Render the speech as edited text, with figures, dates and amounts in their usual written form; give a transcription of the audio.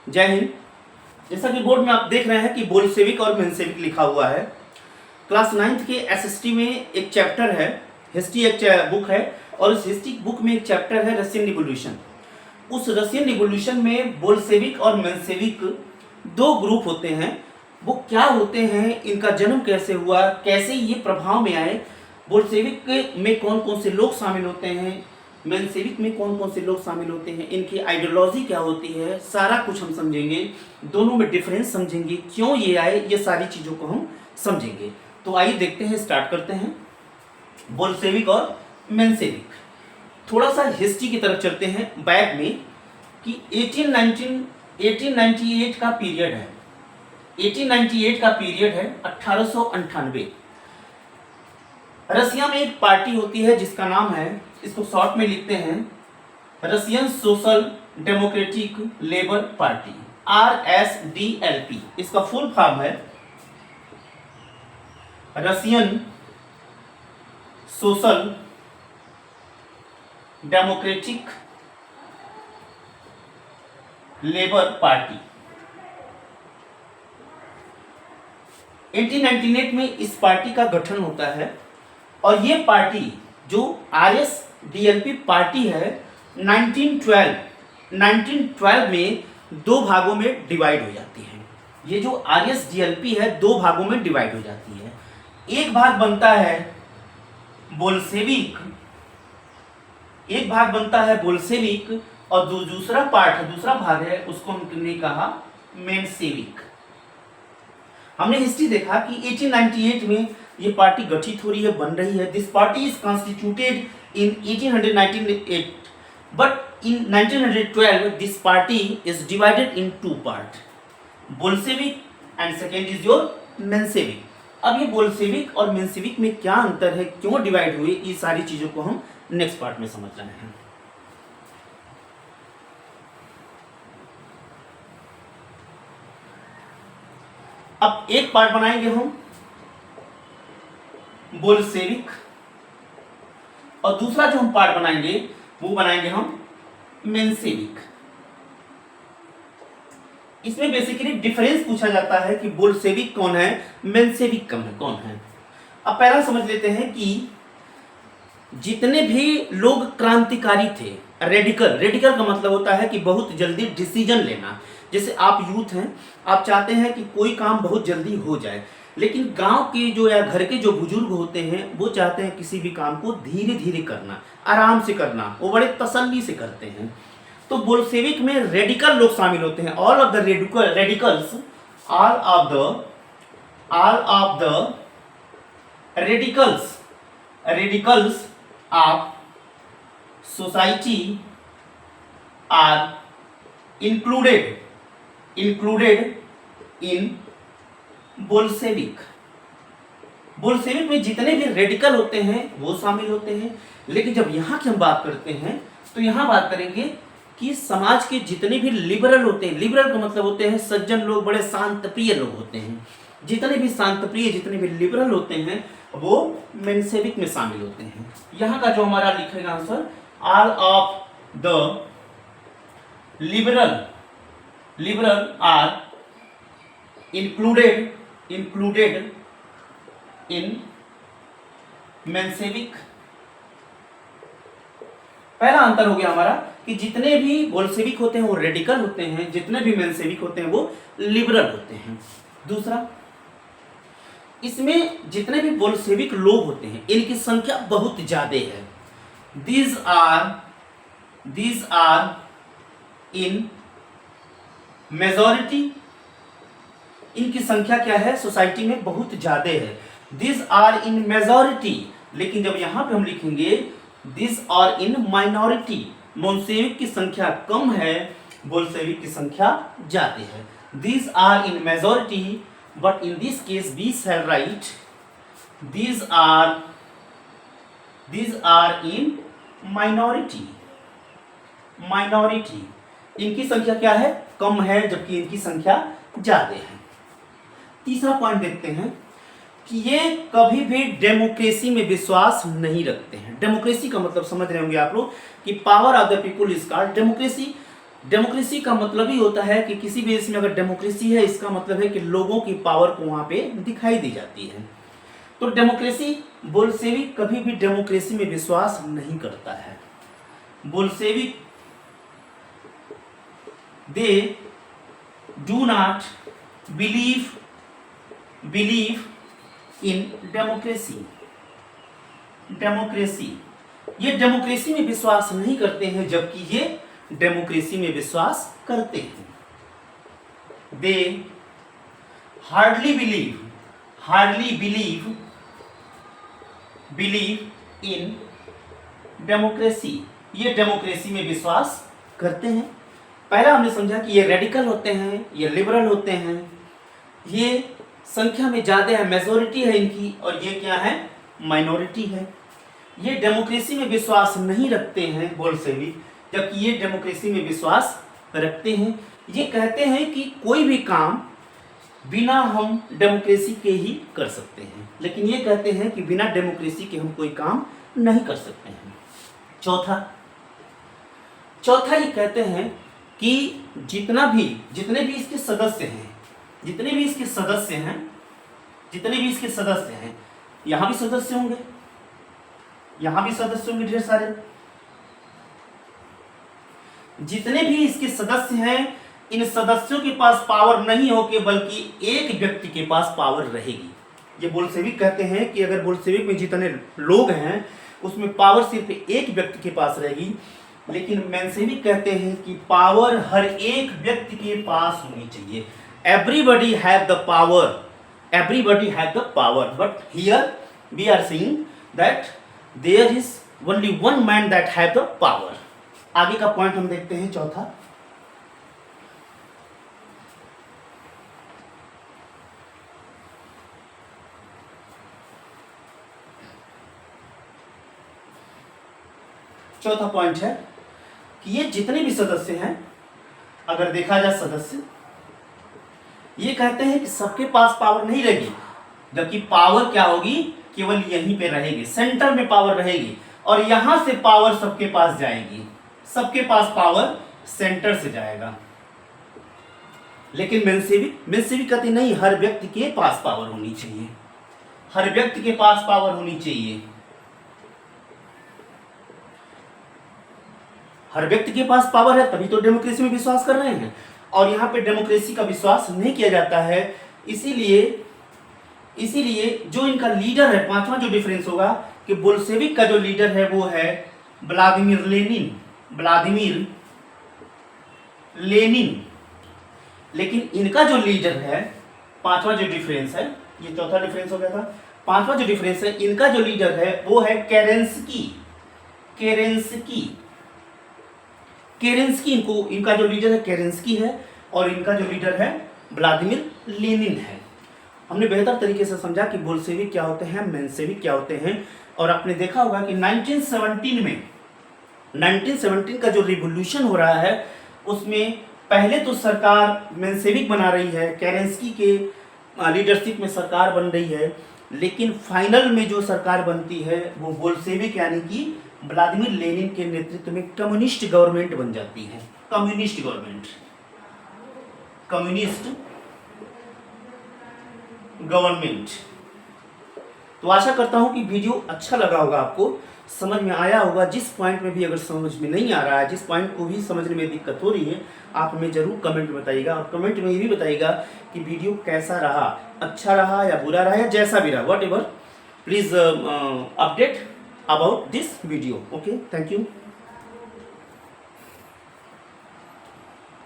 जय हिंद। जैसा कि बोर्ड में आप देख रहे हैं कि बोल्शेविक और मेंशेविक लिखा हुआ है। क्लास 9th के एसएसटी में एक चैप्टर है, हिस्ट्री एक बुक है, और उस हिस्ट्री बुक में एक चैप्टर है रशियन रिवॉल्यूशन। उस रशियन रिवॉल्यूशन में बोल्शेविक और मेंशेविक दो ग्रुप होते हैं। वो क्या होते हैं, इनका जन्म कैसे हुआ, कैसे ये प्रभाव में आए, बोल्शेविक में कौन कौन से लोग शामिल होते हैं, मेंशेविक में कौन कौन से लोग शामिल होते हैं, इनकी आइडियोलॉजी क्या होती है, सारा कुछ हम समझेंगे। दोनों में डिफरेंस समझेंगे, क्यों ये आए, ये सारी चीज़ों को हम समझेंगे। तो आइए देखते हैं, स्टार्ट करते हैं बोल्शेविक और मेंशेविक। थोड़ा सा हिस्ट्री की तरफ चलते हैं बैक में कि 1898 का पीरियड है। 1898 का पीरियड है 1898। रसिया में एक पार्टी होती है जिसका नाम है, इसको शॉर्ट में लिखते हैं Russian social democratic labour party, RSDLP। इसका फुल फॉर्म है Russian social democratic labour party. 1898 में इस पार्टी का गठन होता है और ये पार्टी जो RSDLP पार्टी है 1912 में दो भागों में डिवाइड हो जाती है। ये जो RSDLP है दो भागों में डिवाइड हो जाती है। एक भाग बनता है बोल्शेविक, एक भाग बनता है बोल्शेविक, और दूसरा भाग है उसको हमने कहा मेंशेविक। हमने हिस्ट्री देखा कि 1898 में ये पार्टी गठित हो रही है, बन रही है। This party is constituted in 1898, but in 1912 this party is divided in two part, Bolshevik and second is your Menshevik. अब ये बोल्शेविक और मेंशेविक में क्या अंतर है, क्यों डिवाइड हुए, ये सारी चीजों को हम नेक्स्ट पार्ट में समझ रहे हैं। अब एक पार्ट बनाएंगे हम बोल्शेविक, और दूसरा जो हम पार्ट बनाएंगे वो बनाएंगे हम मेंशेविक। इसमें बेसिकली डिफरेंस पूछा जाता है कि बोल्शेविक कौन है, मेंशेविक कौन है। अब पहला समझ लेते हैं कि जितने भी लोग क्रांतिकारी थे, रेडिकल का मतलब होता है कि बहुत जल्दी डिसीजन लेना। जैसे आप यूथ हैं, आप चाहते हैं कि कोई काम बहुत जल्दी हो जाए, लेकिन गांव के जो या घर के जो बुजुर्ग होते हैं वो चाहते हैं किसी भी काम को धीरे धीरे करना, आराम से करना, वो बड़े तसल्ली से करते हैं। तो बोल्शेविक में रेडिकल लोग शामिल होते हैं। All of the radicals of society are included in Bolshevik. Bolshevik में जितने भी रेडिकल होते हैं वो शामिल होते हैं। लेकिन जब यहाँ की हम बात करते हैं तो यहाँ बात करेंगे कि समाज के जितने भी लिबरल होते हैं, लिबरल का मतलब होते हैं सज्जन लोग, बड़े शांतप्रिय लोग होते हैं। जितने भी शांतप्रिय, जितने भी लिबरल होते हैं वो मेंशेविक में शामिल होते हैं। यहाँ का जो हमारा लिखेगा answer, all of the liberal are included in Menshevik. पहला अंतर हो गया हमारा कि जितने भी बोल्शेविक होते हैं वो रेडिकल होते हैं, जितने भी मेंशेविक होते हैं वो लिबरल होते हैं। दूसरा, इसमें जितने भी बोल्शेविक लोग होते हैं इनकी संख्या बहुत ज्यादा है। These are in majority. इनकी संख्या क्या है, सोसाइटी में बहुत ज्यादा है। दिस आर इन मेजॉरिटी, लेकिन जब यहां पे हम लिखेंगे this are in minority, Menshevik की संख्या कम है, बोल्शेविक की संख्या ज्यादा है। This are in majority, but in this case we shall write this are in minority. इनकी संख्या क्या है, कम है, जबकि इनकी संख्या ज्यादा है। तीसरा पॉइंट देखते हैं कि ये कभी भी डेमोक्रेसी में विश्वास नहीं रखते हैं। डेमोक्रेसी का मतलब समझ रहे होंगे आप लोग कि power of the people is called democracy. Democracy का मतलब ही होता है कि किसी भी देश में अगर डेमोक्रेसी है, इसका मतलब है कि लोगों की पावर को वहां पे दिखाई दी जाती है। तो डेमोक्रेसी, बोल्शेविक कभी भी डेमोक्रेसी में विश्वास नहीं करता है। Bolshevik they do not believe in democracy. ये डेमोक्रेसी में विश्वास नहीं करते हैं, जबकि ये डेमोक्रेसी में विश्वास करते हैं। दे हार्डली बिलीव इन डेमोक्रेसी। ये डेमोक्रेसी में विश्वास करते हैं। पहला हमने समझा कि ये रेडिकल होते हैं, ये लिबरल होते हैं, ये संख्या में ज्यादा है, मेजोरिटी है इनकी, और ये क्या है, माइनॉरिटी है। ये डेमोक्रेसी में विश्वास नहीं रखते हैं बोल्शेविक, जबकि ये डेमोक्रेसी में विश्वास रखते हैं। ये कहते हैं कि कोई भी काम बिना हम डेमोक्रेसी के ही कर सकते हैं, लेकिन ये कहते हैं कि बिना डेमोक्रेसी के हम कोई काम नहीं कर सकते हैं। चौथा ये कहते हैं कि जितने भी इसके सदस्य हैं, यहाँ भी सदस्य होंगे, ढेर सारे। जितने भी इसके सदस्य हैं, इन सदस्यों के पास पावर नहीं होगी, बल्कि एक व्यक्ति के पास पावर रहेगी। ये बोल्शेविक कहते हैं कि अगर बोल्शेविक में जितने लोग हैं, उसमें पावर सिर्फ एक व्यक्ति के पास रहेगी, लेकिन मेंशेविक कहते हैं कि पावर हर एक व्यक्ति के पास होनी चाहिए। Everybody have the power, but here we are seeing that there is only one man that have the power. आगे का पॉइंट हम देखते हैं, चौथा। चौथा पॉइंट है कि ये जितने भी सदस्य हैं, अगर देखा जाए सदस्य, ये कहते हैं कि सबके पास पावर नहीं रहेगी, जबकि पावर क्या होगी, केवल यहीं पे रहेगी, सेंटर में पावर रहेगी, और यहां से पावर सबके पास जाएगी, सबके पास पावर सेंटर से जाएगा। लेकिन मेंशेविक कहते नहीं, हर व्यक्ति के पास पावर होनी चाहिए, हर व्यक्ति के पास पावर होनी चाहिए, हर व्यक्ति के पास पावर है, तभी तो डेमोक्रेसी में विश्वास कर रहे हैं। और यहाँ पे डेमोक्रेसी का विश्वास नहीं किया जाता है। इसीलिए जो इनका लीडर है, पांचवा जो डिफरेंस होगा कि बोल्शेविक का जो लीडर है वो है व्लादिमीर लेनिन। लेकिन इनका जो लीडर है, पांचवा जो डिफरेंस है, ये चौथा डिफरेंस हो गया था, पांचवा जो डिफरेंस है, इनका जो लीडर है वो है केरेंस्की। इनका जो लीडर है केरेंस्की है, और इनका जो लीडर है व्लादिमीर लेनिन है। हमने बेहतर तरीके से समझा कि बोल्शेविक क्या होते हैं, मेंशेविक क्या होते हैं। और आपने देखा होगा कि 1917 का जो रिवॉल्यूशन हो रहा है, उसमें पहले तो सरकार मेंशेविक बना रही है, केरेंस्की के लीडरशिप में सरकार बन रही है, लेकिन फाइनल में जो सरकार बनती है वो बोल्शेविक यानी कि व्लादिमीर लेनिन के नेतृत्व में कम्युनिस्ट गवर्नमेंट बन जाती है। Communist government. तो आशा करता हूं कि वीडियो अच्छा लगा होगा, आपको समझ में आया होगा। जिस पॉइंट में भी अगर समझ में नहीं आ रहा है, जिस पॉइंट को भी समझने में दिक्कत हो रही है, आप हमें जरूर कमेंट में बताइएगा, और कमेंट में ये भी बताइएगा कि वीडियो कैसा रहा, अच्छा रहा या बुरा रहा, या जैसा भी रहा, what ever, please update about this video. Okay, thank you.